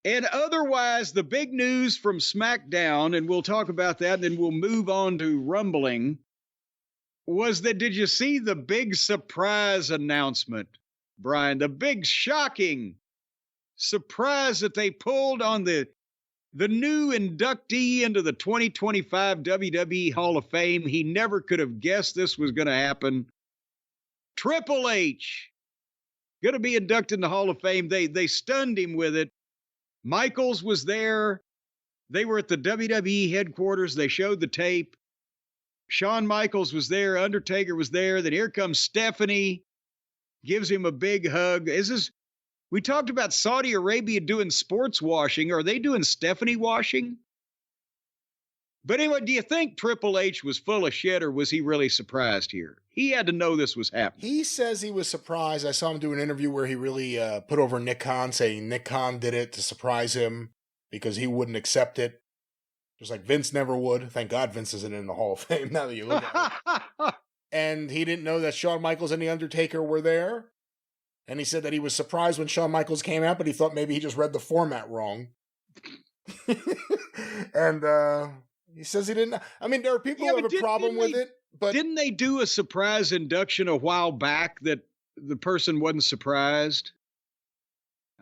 And otherwise, the big news from SmackDown, and we'll talk about that, and then we'll move on to Rumbling, was that, did you see the big surprise announcement, Brian? The big shocking surprise that they pulled on the new inductee into the 2025 WWE Hall of Fame. He never could have guessed this was going to happen. Triple H, going to be inducted in the Hall of Fame. They stunned him with it. Michaels was there. They were at the WWE headquarters. They showed the tape. Shawn Michaels was there. Undertaker was there. Then here comes Stephanie, gives him a big hug. We talked about Saudi Arabia doing sports washing. Are they doing Stephanie washing? But anyway, do you think Triple H was full of shit, or was he really surprised here? He had to know this was happening. He says he was surprised. I saw him do an interview where he really put over Nick Khan, saying Nick Khan did it to surprise him because he wouldn't accept it. Just like Vince never would. Thank God Vince isn't in the Hall of Fame now that you look at it. And he didn't know that Shawn Michaels and The Undertaker were there. And he said that he was surprised when Shawn Michaels came out, but he thought maybe he just read the format wrong. And he says he didn't. I mean, there are people who have a problem with it. But didn't they do a surprise induction a while back that the person wasn't surprised?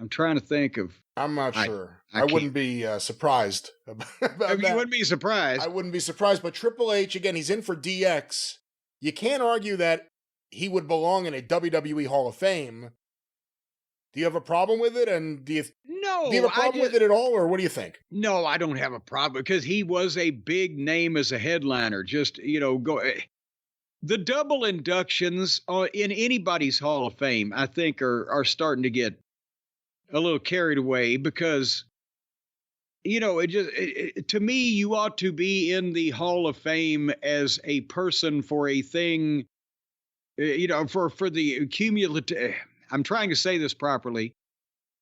I'm trying to think of. I'm not sure. I wouldn't be surprised about that. You wouldn't be surprised. I wouldn't be surprised. But Triple H, again, he's in for DX. You can't argue that he would belong in a WWE Hall of Fame. Do you have a problem with it? And do you have a problem with it at all, or what do you think? No, I don't have a problem because he was a big name as a headliner. Just, the double inductions in anybody's Hall of Fame, I think, are starting to get a little carried away because, to me, you ought to be in the Hall of Fame as a person for a thing, for the cumulative. I'm trying to say this properly.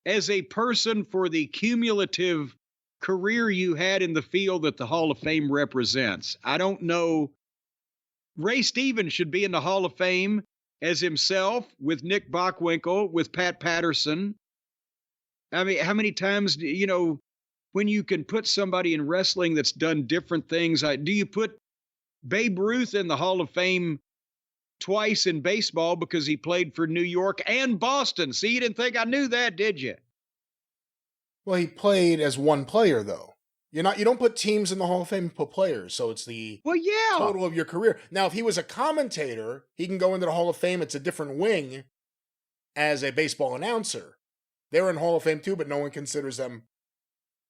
As a person for the cumulative career you had in the field that the Hall of Fame represents. I don't know. Ray Stevens should be in the Hall of Fame as himself, with Nick Bockwinkel, with Pat Patterson. I mean, how many times, when you can put somebody in wrestling that's done different things, do you put Babe Ruth in the Hall of Fame twice in baseball because he played for New York and Boston? See, you didn't think I knew that, did you? Well, he played as one player, though. You don't put teams in the Hall of Fame, you put players. So it's the total of your career. Now, if he was a commentator, he can go into the Hall of Fame. It's a different wing as a baseball announcer. They're in Hall of Fame too, but no one considers them,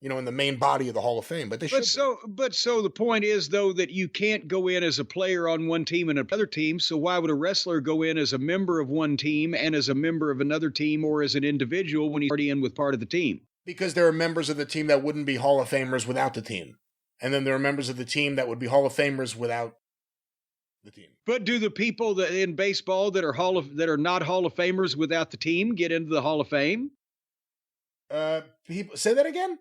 in the main body of the Hall of Fame. But they should. So the point is, though, that you can't go in as a player on one team and another team. So why would a wrestler go in as a member of one team and as a member of another team, or as an individual when he's already in with part of the team? Because there are members of the team that wouldn't be Hall of Famers without the team. And then there are members of the team that would be Hall of Famers without the team. But do the people that in baseball that are not Hall of Famers without the team get into the Hall of Fame? People say that again?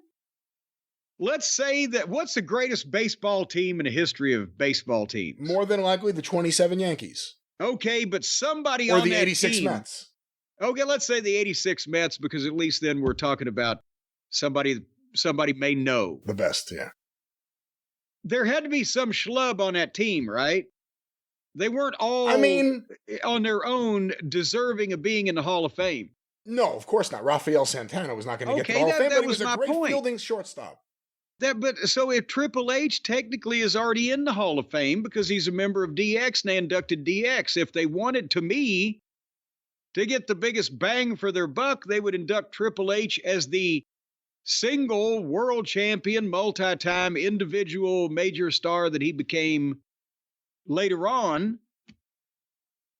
Let's say that what's the greatest baseball team in the history of baseball teams? More than likely the 27 Yankees. Okay, but somebody on that team. Or the 86 Mets. Okay, let's say the 86 Mets, because at least then we're talking about somebody may know. The best, yeah. There had to be some schlub on that team, right? They weren't all, on their own, deserving of being in the Hall of Fame. No, of course not. Rafael Santana was not going to get to the Hall of Fame, but he was a great fielding shortstop. So if Triple H technically is already in the Hall of Fame because he's a member of DX and they inducted DX, if they wanted to get the biggest bang for their buck, they would induct Triple H as the single world champion, multi-time individual major star that he became later on.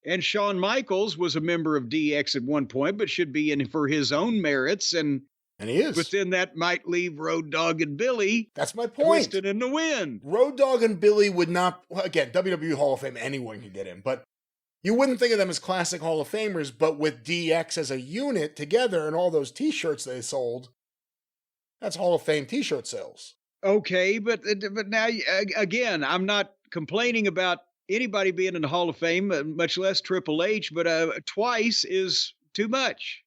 And Shawn Michaels was a member of DX at one point, but should be in for his own merits. And he is. But then that might leave Road Dogg and Billy. That's my point. Twisted in the wind. Road Dogg and Billy would not. Well, again, WWE Hall of Fame, anyone can get in, but you wouldn't think of them as classic Hall of Famers. But with DX as a unit together and all those T-shirts they sold, that's Hall of Fame T-shirt sales. Okay, but now again, I'm not complaining about anybody being in the Hall of Fame, much less Triple H. But twice is too much.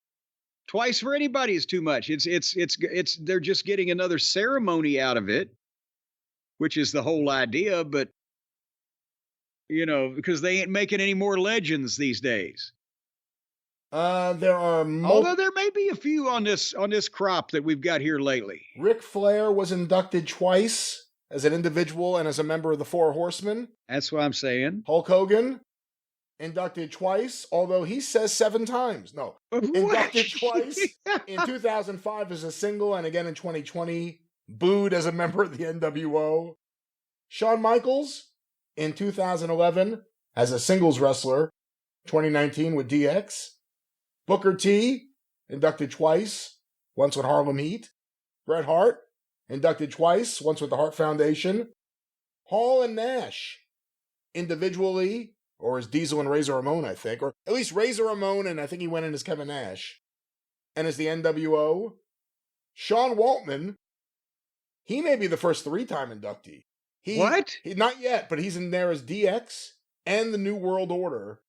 Twice for anybody is too much. It's they're just getting another ceremony out of it, which is the whole idea, but because they ain't making any more legends these days. There are although there may be a few on this crop that we've got here lately. Ric Flair was inducted twice as an individual and as a member of the Four Horsemen. That's what I'm saying. Hulk Hogan, inducted twice, although he says 7 times. No, inducted twice in 2005 as a single and again in 2020, booed as a member of the NWO. Shawn Michaels in 2011 as a singles wrestler, 2019 with DX. Booker T, inducted twice, once with Harlem Heat. Bret Hart, inducted twice, once with the Hart Foundation. Hall and Nash, individually, or as Diesel and Razor Ramon, I think, or at least Razor Ramon, and I think he went in as Kevin Nash, and as the NWO. Sean Waltman, he may be the first 3-time inductee. What? Not yet, but he's in there as DX and the New World Order.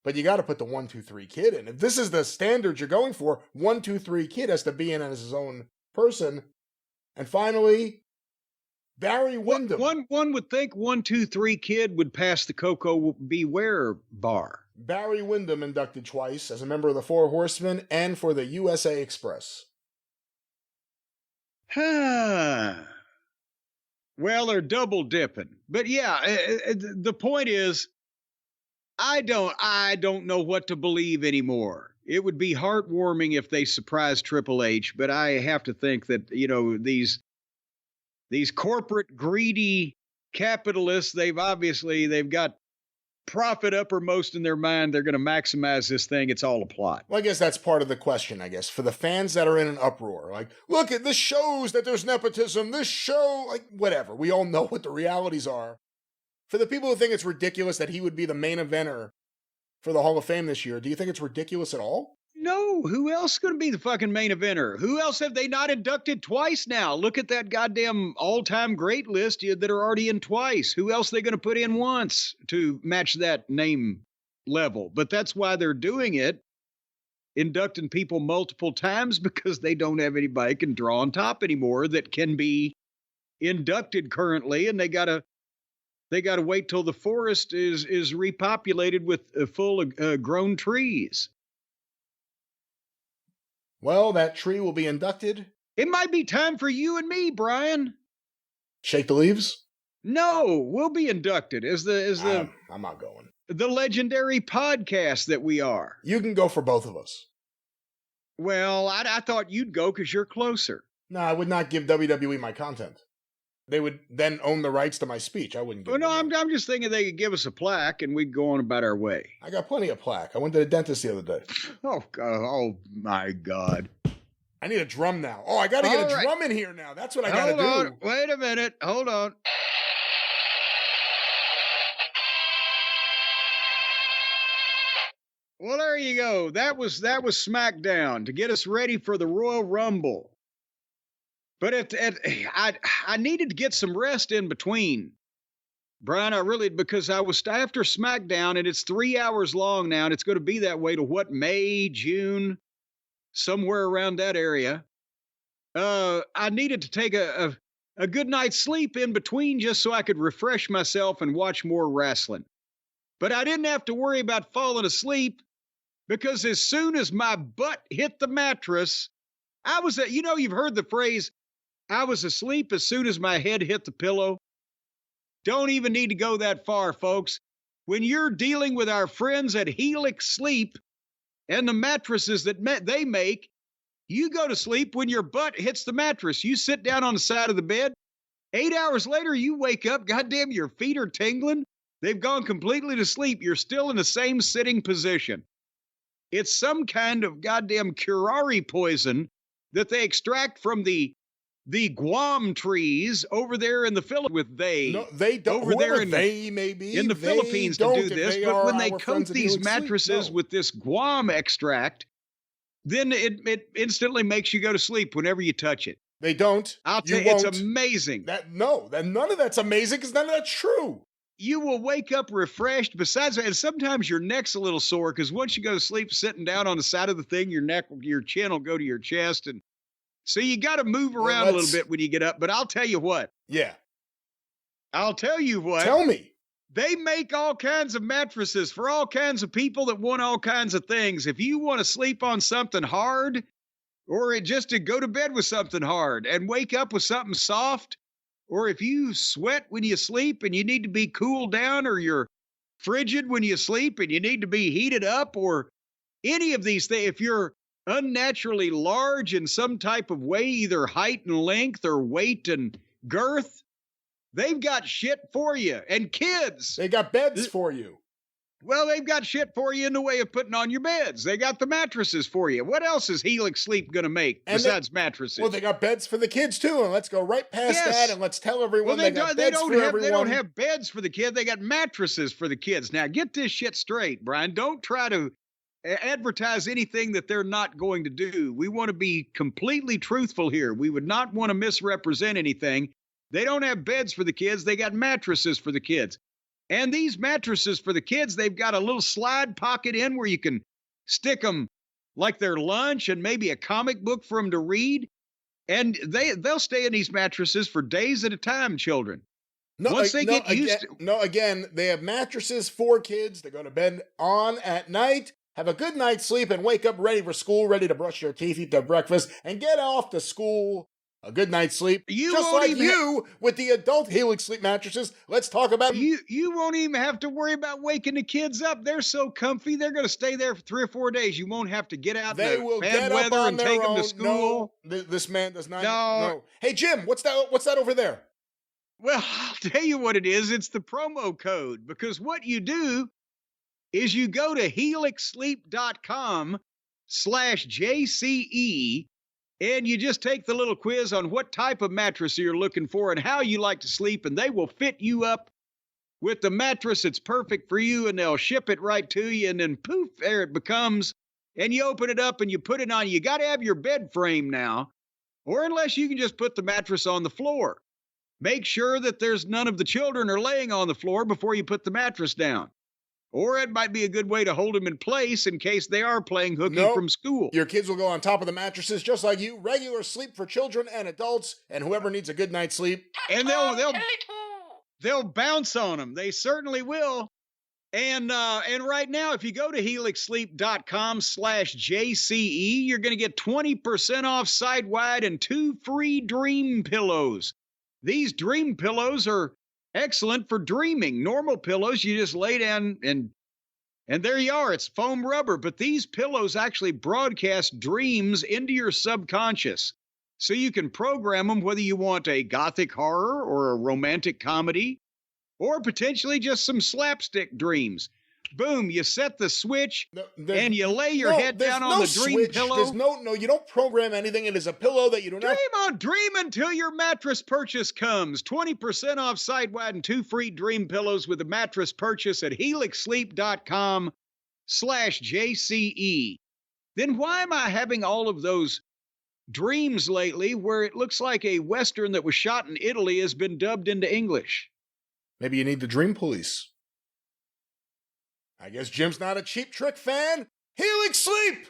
But you got to put the 1-2-3 Kid in. If this is the standard you're going for, 1-2-3 Kid has to be in as his own person. And finally, Barry Windham. One would think 1-2-3 Kid would pass the Coco Beware bar. Barry Windham inducted twice as a member of the Four Horsemen and for the USA Express. Well, they're double dipping. But yeah, the point is, I don't know what to believe anymore. It would be heartwarming if they surprised Triple H, but I have to think that, these corporate greedy capitalists, they've got profit uppermost in their mind. They're going to maximize this thing. It's all a plot. Well, I guess that's part of the question, for the fans that are in an uproar. Like, look, this shows that there's nepotism. This show, whatever. We all know what the realities are. For the people who think it's ridiculous that he would be the main eventer for the Hall of Fame this year, do you think it's ridiculous at all? No. Who else is going to be the fucking main eventer? Who else have they not inducted twice now? Look at that goddamn all-time great list that are already in twice. Who else are they going to put in once to match that name level? But that's why they're doing it, inducting people multiple times, because they don't have anybody can draw on top anymore that can be inducted currently, and they got to wait till the forest is repopulated with full grown trees. Well, that tree will be inducted. It might be time for you and me, Brian. Shake the leaves? No, we'll be inducted as the I'm not going. The legendary podcast that we are. You can go for both of us. Well, I thought you'd go because you're closer. No, I would not give WWE my content. They would then own the rights to my speech. I wouldn't give them. I'm just thinking they could give us a plaque and we'd go on about our way. I got plenty of plaque. I went to the dentist the other day. Oh, God. Oh, my God. I need a drum now. Oh, I got to get a drum in here now. That's what I got to do. Hold on. Wait a minute. Hold on. Well, there you go. That was SmackDown to get us ready for the Royal Rumble. But I needed to get some rest in between, Brian. Because I was after SmackDown, and it's 3 hours long now, and it's going to be that way to May, June, somewhere around that area. I needed to take a good night's sleep in between just so I could refresh myself and watch more wrestling. But I didn't have to worry about falling asleep, because as soon as my butt hit the mattress, you've heard the phrase, I was asleep as soon as my head hit the pillow. Don't even need to go that far, folks. When you're dealing with our friends at Helix Sleep and the mattresses that they make, you go to sleep when your butt hits the mattress. You sit down on the side of the bed. 8 hours later, you wake up. Goddamn, your feet are tingling. They've gone completely to sleep. You're still in the same sitting position. It's some kind of goddamn curare poison that they extract from the Guam trees over there in the Philippines. No, they don't. Over there in the Philippines to do this. But when they coat these mattresses with this Guam extract, then it instantly makes you go to sleep whenever you touch it. They don't. I'll tell you, it's amazing. None of that's amazing because none of that's true. you will wake up refreshed. Besides, and sometimes your neck's a little sore because once you go to sleep sitting down on the side of the thing, your chin will go to your chest. And so you got to move around a little bit when you get up. But I'll tell you what. Yeah. I'll tell you what. Tell me. They make all kinds of mattresses for all kinds of people that want all kinds of things. If you want to sleep on something hard, or just to go to bed with something hard and wake up with something soft, or if you sweat when you sleep and you need to be cooled down, or you're frigid when you sleep and you need to be heated up, or any of these things, if you're unnaturally large in some type of way, either height and length or weight and girth, they've got shit for you. And kids, they got beds for you. Well, they've got shit for you in the way of putting on your beds. They got the mattresses for you. What else is Helix Sleep going to make besides mattresses? Well, they got beds for the kids too. And let's go right past that and let's tell everyone they got beds for everyone. They don't have beds for the kid. They got mattresses for the kids. Now, get this shit straight, Brian. Don't try to advertise anything that they're not going to do. We want to be completely truthful here. We would not want to misrepresent anything. They don't have beds for the kids. They got mattresses for the kids. And these mattresses for the kids, they've got a little slide pocket in where you can stick them like their lunch and maybe a comic book for them to read. And they'll stay in these mattresses for days at a time, children. Once they get used to... Again, they have mattresses for kids to go to bed on at night, have a good night's sleep, and wake up ready for school, ready to brush your teeth, eat their breakfast, and get off to school. A good night's sleep, just like you with the adult Helix Sleep mattresses. Let's talk about... You won't even have to worry about waking the kids up. They're so comfy. They're going to stay there for 3 or 4 days. You won't have to get out in the bad weather and take them to school. No, this man does not... No. Hey, Jim, what's that over there? Well, I'll tell you what it is. It's the promo code. Because what you do is you go to helixsleep.com/JCE, and you just take the little quiz on what type of mattress you're looking for and how you like to sleep, and they will fit you up with the mattress that's perfect for you, and they'll ship it right to you, and then poof, there it becomes, and you open it up and you put it on. You got to have your bed frame now, or unless you can just put the mattress on the floor. Make sure that there's none of the children are laying on the floor before you put the mattress down. Or it might be a good way to hold them in place in case they are playing hooky from school. Your kids will go on top of the mattresses just like you. Regular sleep for children and adults, and whoever needs a good night's sleep. And they'll bounce on them. They certainly will. And right now, if you go to helixsleep.com/JCE, you're going to get 20% off site-wide and 2 free dream pillows. These dream pillows are excellent for dreaming. Normal pillows, you just lay down and there you are. It's foam rubber, but these pillows actually broadcast dreams into your subconscious. So you can program them whether you want a gothic horror or a romantic comedy or potentially just some slapstick dreams. Boom, you set the switch and you lay your head down on the dream pillow. There's no, you don't program anything. It is a pillow that you do not... Dream until your mattress purchase comes. 20% off site-wide and 2 free dream pillows with a mattress purchase at helixsleep.com/JCE. Then why am I having all of those dreams lately where it looks like a Western that was shot in Italy has been dubbed into English? Maybe you need the Dream Police. I guess Jim's not a Cheap Trick fan. Helix Sleep!